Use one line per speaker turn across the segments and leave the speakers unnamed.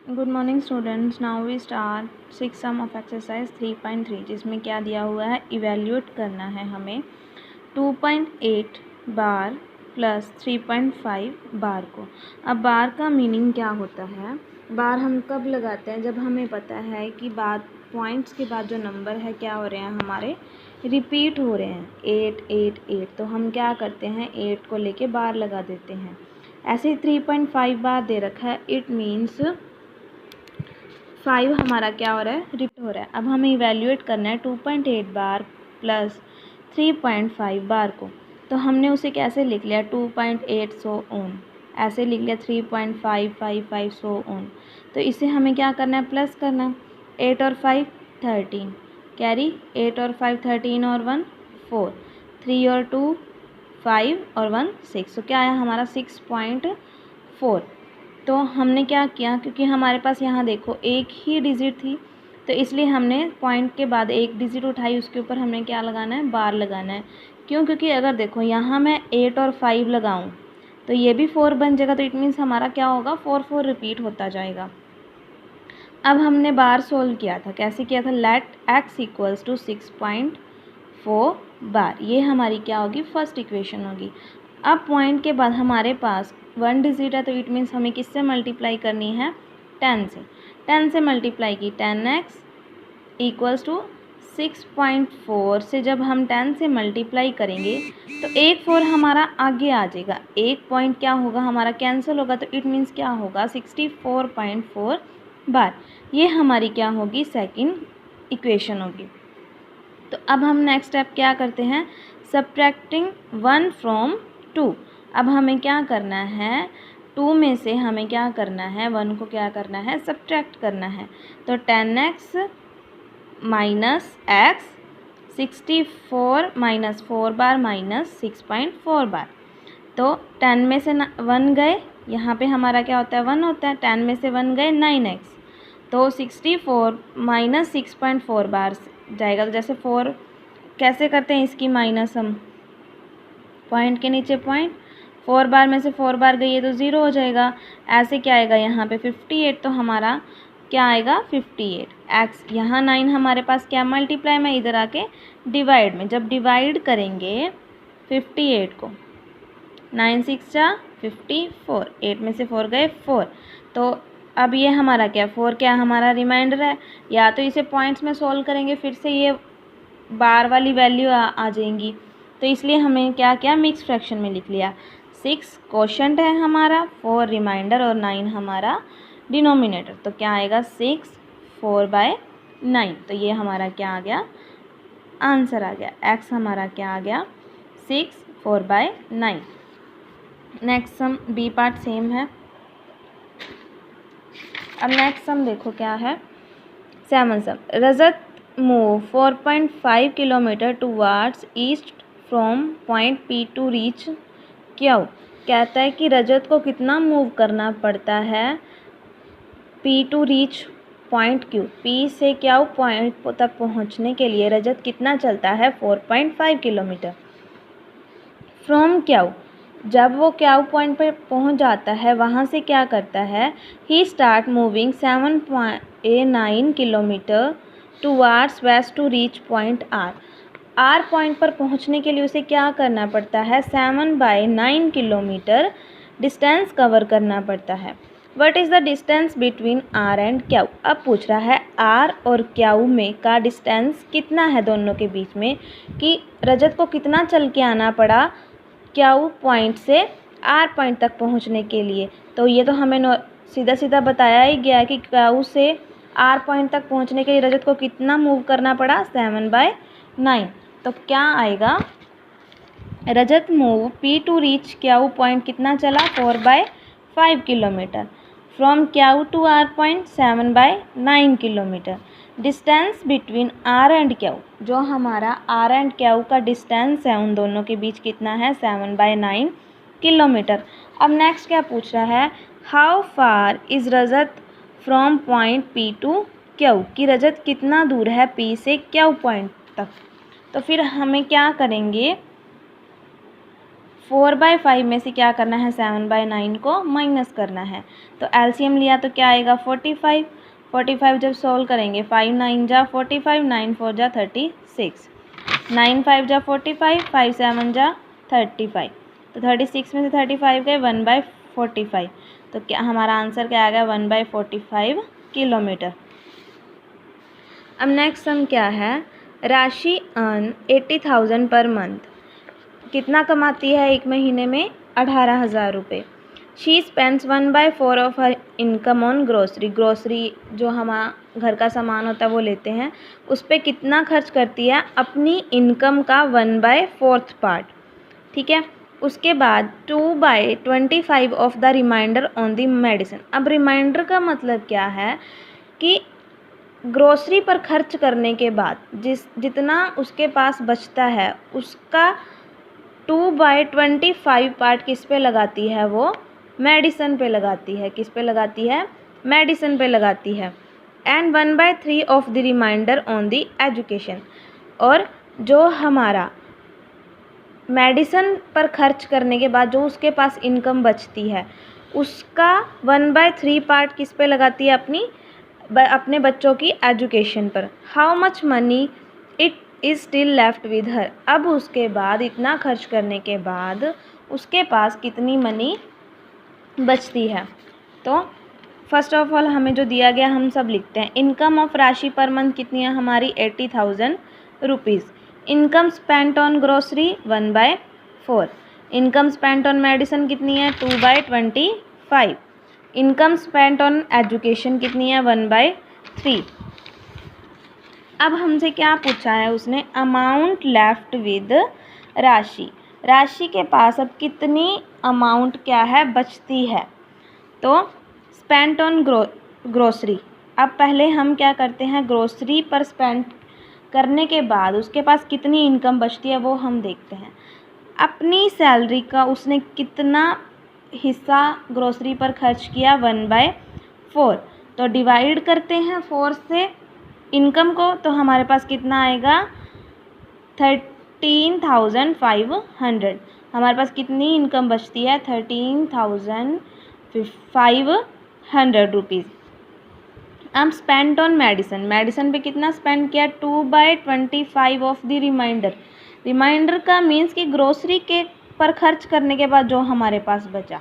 Good morning students. Now we start six sum of exercise 3.3 जिसमें क्या दिया हुआ है, इवेल्यूएट करना है हमें 2.8 बार प्लस 3.5 बार को। अब बार का मीनिंग क्या होता है, बार हम कब लगाते हैं, जब हमें पता है कि बाद पॉइंट्स के बाद जो नंबर है क्या हो रहे हैं, हमारे रिपीट हो रहे हैं 8 8 8, तो हम क्या करते हैं 8 को लेके बार लगा देते हैं। ऐसे 3.5 बार दे रखा है, इट मीन्स 5 हमारा क्या हो रहा है, रिपीट हो रहा है। अब हमें इवेल्यूएट करना है 2.8 बार प्लस 3.5 बार को। तो हमने उसे कैसे लिख लिया, 2.8 सो ऑन, ऐसे लिख लिया 3.555 सो ऑन। तो इसे हमें क्या करना है, प्लस करना है। 8 और 5 13, कैरी 8 और 5 13 और 1 4, 3 और 2 5 और 1 6। तो क्या आया हमारा 6.4। तो हमने क्या किया, क्योंकि हमारे पास यहाँ देखो एक ही डिजिट थी, तो इसलिए हमने पॉइंट के बाद एक डिजिट उठाई, उसके ऊपर हमने क्या लगाना है, बार लगाना है। क्यों, क्योंकि अगर देखो यहाँ मैं 8 और 5 लगाऊँ तो ये भी 4 बन जाएगा, तो इट मीन्स हमारा क्या होगा, 4 4 रिपीट होता जाएगा। अब हमने बार सोल्व किया था, कैसे किया था, लेट x इक्वल्स टू 6.4 बार, ये हमारी क्या होगी, फर्स्ट इक्वेशन होगी। अब पॉइंट के बाद हमारे पास 1 डिजिट है, तो इट मीन्स हमें किससे मल्टीप्लाई करनी है, 10 से। 10 से मल्टीप्लाई की 10x इक्वल्स टू 6.4 से जब हम 10 से मल्टीप्लाई करेंगे तो एक 4 हमारा आगे आ जाएगा, एक पॉइंट क्या होगा हमारा, कैंसिल होगा, तो इट मीन्स क्या होगा 64.4 बार। ये हमारी क्या होगी, सेकंड इक्वेशन होगी। तो अब हम नेक्स्ट स्टेप क्या करते हैं, सब्ट्रैक्टिंग 1 फ्रॉम 2। अब हमें क्या करना है, 2 में से हमें क्या करना है, 1 को क्या करना है, सब्ट्रैक्ट करना है। तो 10x माइनस x 64 माइनस 4 बार माइनस 6.4 बार। तो 10 में से 1 गए, यहाँ पे हमारा क्या होता है, 1 होता है, 10 में से 1 गए 9x, तो 64 माइनस 6.4 बार जाएगा। तो जैसे 4 कैसे करते हैं इसकी माइनस, हम पॉइंट के नीचे पॉइंट, 4 बार में से 4 बार गई है तो 0 हो जाएगा। ऐसे क्या आएगा यहाँ पे 58, तो हमारा क्या आएगा 58 x। यहाँ 9 हमारे पास क्या मल्टीप्लाई में, इधर आके डिवाइड में, जब डिवाइड करेंगे 58 को, 9 6 जा 54, 8 में से 4 गए 4, तो अब ये हमारा क्या, 4 क्या हमारा रिमाइंडर है। या तो इसे पॉइंट्स में सोल्व करेंगे, फिर से ये बार वाली वैल्यू आ जाएंगी, तो इसलिए हमें क्या किया, मिक्स फ्रैक्शन में लिख लिया। 6 कोशेंट है हमारा, 4 रिमाइंडर और 9 हमारा डिनोमिनेटर। तो क्या आएगा 6 4/9। तो ये हमारा क्या आ गया, आंसर आ गया। x हमारा क्या आ गया, 6 4/9। Next sum B part same है। अब नेक्स्ट सम देखो क्या है, 7 sum. Rajat move 4.5 kilometre towards east from point P to reach Q. कहता है कि रजत को कितना मूव करना पड़ता है P to reach point Q, P से क्यू पॉइंट तक पहुंचने के लिए रजत कितना चलता है, 4.5 किलोमीटर। फ्रॉम क्यू, जब वो क्यू पॉइंट पर पहुंच जाता है, वहाँ से क्या करता है, he start moving 7.9 kilometre towards west to reach point R. R point पर पहुंचने के लिए उसे क्या करना पड़ता है, 7/9 किलोमीटर डिस्टेंस कवर करना पड़ता है। What is the distance between R and Q. अब पूछ रहा है आर और क्यू में का डिस्टेंस कितना है दोनों के बीच में, कि रजत को कितना चल के आना पड़ा क्यू पॉइंट से आर पॉइंट तक पहुंचने के लिए। तो ये तो हमें सीधा सीधा बताया ही गया कि क्यू से आर पॉइंट तक पहुंचने के लिए रजत को कितना मूव करना पड़ा, 7/9। तो क्या आएगा, Rajat move P to reach Q point कितना चला, 4/5 kilometre. From Q to R point 7/9 kilometre. Distance between R and Q, जो हमारा आर एंड क्यू का डिस्टेंस है उन दोनों के बीच कितना है, 7/9 किलोमीटर। अब नेक्स्ट क्या पूछ रहा है, how far is Rajat from point P to Q, कि रजत कितना दूर है P से क्यू पॉइंट तक। तो फिर हमें क्या करेंगे, 4/5 में से क्या करना है, 7/9 को माइनस करना है। तो एलसीएम लिया तो क्या आएगा 45। 45 जब सोल्व करेंगे 5 9 जा 45, 9 4 जा 36, 9 5 जा 45, 5 7 जा 35। तो 36 में से 35 गए 1/45। तो क्या हमारा आंसर क्या आ गया 1/45 किलोमीटर। अब नेक्स्ट सम क्या है, राशि अर्न 80,000 पर मंथ, कितना कमाती है एक महीने में, 18,000 रुपये। She spends 1/4 of her income on grocery, grocery जो हमारा घर का सामान होता है वो लेते हैं, उस पर कितना खर्च करती है, अपनी इनकम का 1/4 पार्ट, ठीक है। उसके बाद 2/25 of the remainder on the medicine. अब रिमाइंडर का मतलब क्या है कि ग्रोसरी पर खर्च करने के बाद जितना उसके पास बचता है उसका 2/25 पार्ट किस पे लगाती है, वो मेडिसिन पे लगाती है। किस पे लगाती है, मेडिसिन पे लगाती है। And 1/3 of the remainder on the education, और जो हमारा मेडिसिन पर खर्च करने के बाद जो उसके पास इनकम बचती है उसका 1/3 पार्ट किस पे लगाती है, अपने बच्चों की एजुकेशन पर। How much money it is still left with her. अब उसके बाद इतना खर्च करने के बाद उसके पास कितनी मनी बचती है। तो फर्स्ट ऑफ ऑल हमें जो दिया गया हम सब लिखते हैं। इनकम ऑफ राशि पर मंथ कितनी है हमारी, 80,000 rupees. Income spent on grocery 1/4। Income spent on medicine कितनी है, 2/25। इनकम स्पेंट ऑन एजुकेशन कितनी है, 1/3। अब हमसे क्या पूछा है उसने, अमाउंट लेफ्ट विद राशि, राशि के पास अब कितनी अमाउंट क्या है बचती है। तो स्पेंट ऑन ग्रोसरी, अब पहले हम क्या करते हैं, ग्रोसरी पर स्पेंड करने के बाद उसके पास कितनी इनकम बचती है वो हम देखते हैं। अपनी सैलरी का उसने कितना हिस्सा ग्रोसरी पर खर्च किया, 1/4। तो डिवाइड करते हैं 4 से इनकम को, तो हमारे पास कितना आएगा 13,500। हमारे पास कितनी इनकम बचती है, 13,500 रुपीज़। अब स्पेंड ऑन मेडिसिन, मेडिसिन पे कितना स्पेंड किया, 2/25 ऑफ द रिमाइंडर। रिमाइंडर का मीन्स कि ग्रोसरी के पर खर्च करने के बाद जो हमारे पास बचा,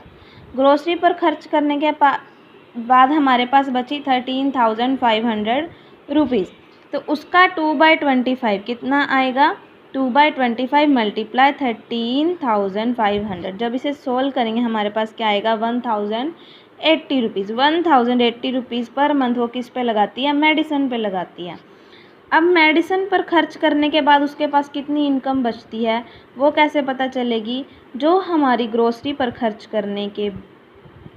ग्रोसरी पर खर्च करने के बाद हमारे पास बची 13,500 रुपीज़। तो उसका 2/25 कितना आएगा, 2/25 मल्टीप्लाई 13,500। जब इसे सोल्व करेंगे हमारे पास क्या आएगा, 1,080 रुपीज़। 1,080 रुपीज़ पर मंथ वो किस पे लगाती है, मेडिसिन पे लगाती है। अब मेडिसिन पर खर्च करने के बाद उसके पास कितनी इनकम बचती है वो कैसे पता चलेगी, जो हमारी ग्रोसरी पर खर्च करने के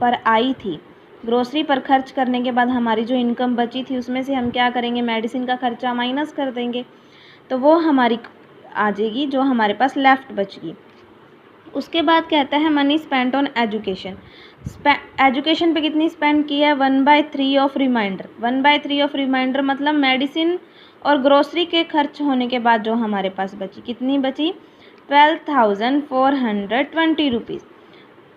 पर आई थी, ग्रोसरी पर खर्च करने के बाद हमारी जो इनकम बची थी उसमें से हम क्या करेंगे, मेडिसिन का खर्चा माइनस कर देंगे, तो वो हमारी आ जाएगी जो हमारे पास लेफ़्ट बचगी। उसके बाद कहता है money spent on education, education पे कितनी स्पेंड की है, 1/3 ऑफ रिमाइंडर। 1/3 ऑफ रिमाइंडर मतलब मेडिसिन और ग्रोसरी के खर्च होने के बाद जो हमारे पास बची, कितनी बची, 12,420 रुपीज़।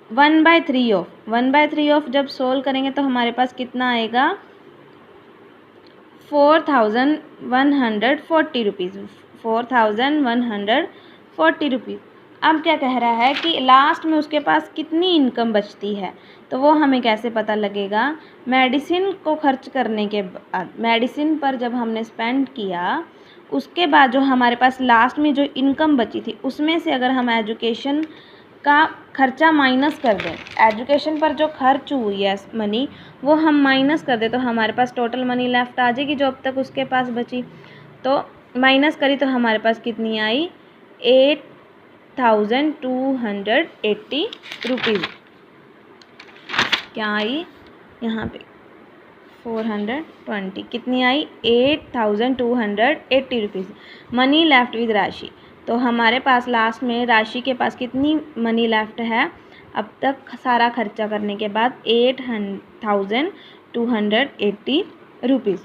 1/3 ऑफ जब सोल्व करेंगे तो हमारे पास कितना आएगा, 4,140 रुपीज़। 4,140 रुपीज़। अब क्या कह रहा है कि लास्ट में उसके पास कितनी इनकम बचती है, तो वो हमें कैसे पता लगेगा, मेडिसिन को खर्च करने के बाद, मेडिसिन पर जब हमने स्पेंड किया उसके बाद जो हमारे पास लास्ट में जो इनकम बची थी उसमें से अगर हम एजुकेशन का खर्चा माइनस कर दें, एजुकेशन पर जो खर्च हुई है मनी वो हम माइनस कर दें, तो हमारे पास टोटल मनी लेफ़्ट आ जाएगी जो अब तक उसके पास बची। तो माइनस करी तो हमारे पास कितनी आई, 8,280 रुपीज़। क्या आई यहाँ पे 420, कितनी आई, 8,280 रुपीज़। मनी लेफ़्ट विद राशि, तो हमारे पास लास्ट में राशि के पास कितनी मनी लेफ़्ट है अब तक सारा खर्चा करने के बाद, 8,280 रुपीज़।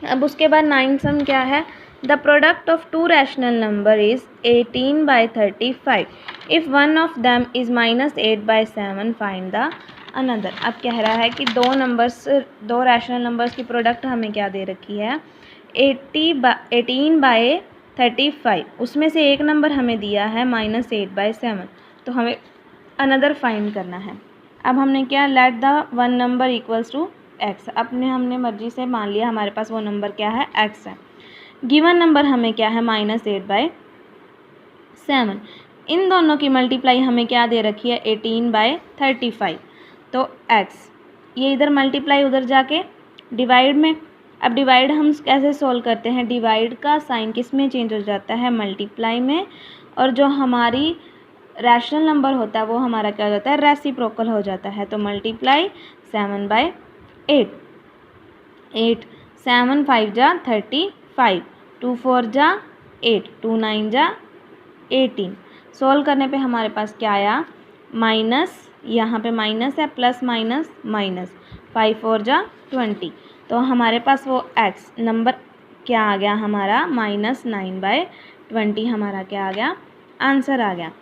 अब उसके बाद 9 सम क्या है, the product of 2 rational number is 18/35। If one of them is -8/7 find the another. अब कह रहा है कि दो रैशनल नंबर्स की प्रोडक्ट हमें क्या दे रखी है, 18/35, उसमें से एक नंबर हमें दिया है -8/7, तो हमें अनदर फाइंड करना है। अब हमने क्या, let the one number equals to x, हमने मर्जी से मान लिया हमारे पास वो नंबर क्या है, एक्स है। गिवन नंबर हमें क्या है, -8/7। इन दोनों की मल्टीप्लाई हमें क्या दे रखी है, 18/35, तो एक्स, ये इधर मल्टीप्लाई उधर जाके डिवाइड में। अब डिवाइड हम कैसे सोल्व करते हैं, डिवाइड का साइन किस में चेंज हो जाता है, मल्टीप्लाई में, और जो हमारी रैशनल नंबर होता है वो हमारा क्या हो जाता है, रेसिप्रोकल हो जाता है। तो मल्टीप्लाई 7/8, 8, 7 5 जा 35, 2 4 जा 8, 2 9 जा 18। सोल्व करने पे हमारे पास क्या आया, माइनस, यहाँ पे माइनस है, प्लस माइनस माइनस, 5 4 जा 20, तो हमारे पास वो एक्स नंबर क्या आ गया हमारा, -9/20 हमारा क्या आ गया, आंसर आ गया।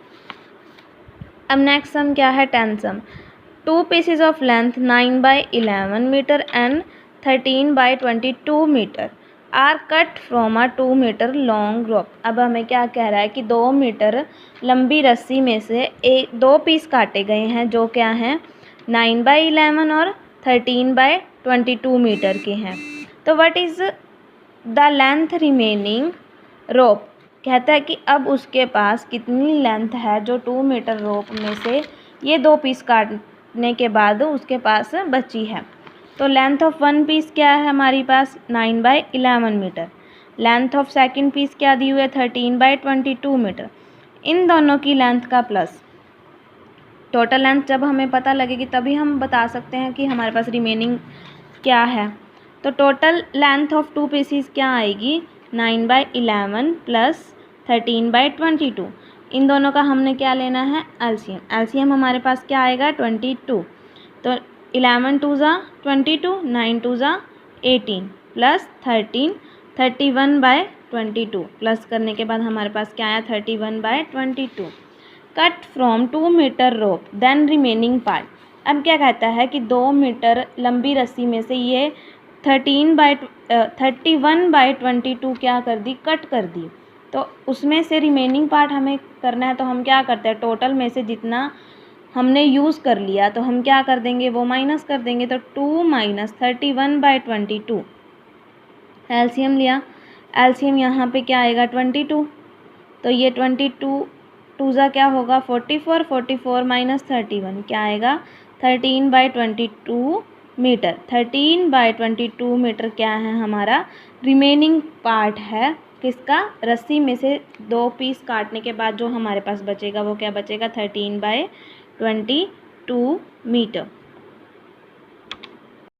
अब नेक्स्ट सम क्या है, 10 sum. 2 pieces of length 9/11 metre and 13/22 metre are cut from a 2 metre long rope. अब हमें क्या कह रहा है कि 2 मीटर लंबी रस्सी में से दो पीस काटे गए हैं, जो क्या हैं, 9/11 और 13/22 मीटर के हैं। तो what is the length remaining rope, कहता है कि अब उसके पास कितनी लेंथ है जो 2 मीटर रोप में से ये दो पीस काटने के बाद उसके पास बची है। तो लेंथ ऑफ वन पीस क्या है हमारी पास, 9/11 metre. Length of second piece क्या दी हुई है, 13/22 मीटर। इन दोनों की लेंथ का प्लस टोटल लेंथ जब हमें पता लगेगी तभी हम बता सकते हैं कि हमारे पास रिमेनिंग क्या है। तो total length of two pieces क्या आएगी, 9/11 प्लस 13/22। इन दोनों का हमने क्या लेना है, एलसीएम। एलसीएम हमारे पास क्या आएगा, 22। तो 11 2 ज़ा 22, 9 2 ज़ा 18 प्लस 13, 31/22 प्लस करने के बाद हमारे पास क्या आया, 31/22। Cut from 2 metre rope then remaining part. अब क्या कहता है कि 2 मीटर लंबी रस्सी में से ये 31/22 क्या कर दी, कट कर दी। तो उसमें से रिमेनिंग पार्ट हमें करना है, तो हम क्या करते हैं, टोटल में से जितना हमने यूज़ कर लिया तो हम क्या कर देंगे, वो माइनस कर देंगे। तो 2 - 31/22, एलसीएम लिया, एलसीएम यहाँ पे क्या आएगा, 22। तो ये 22 2 ज़ा क्या होगा, 44, 44 - 31 क्या आएगा, 13/22 मीटर। 13/22 मीटर क्या है हमारा रिमेनिंग पार्ट है, किसका, रस्सी में से दो पीस काटने के बाद जो हमारे पास बचेगा वो क्या बचेगा, 13/22 मीटर।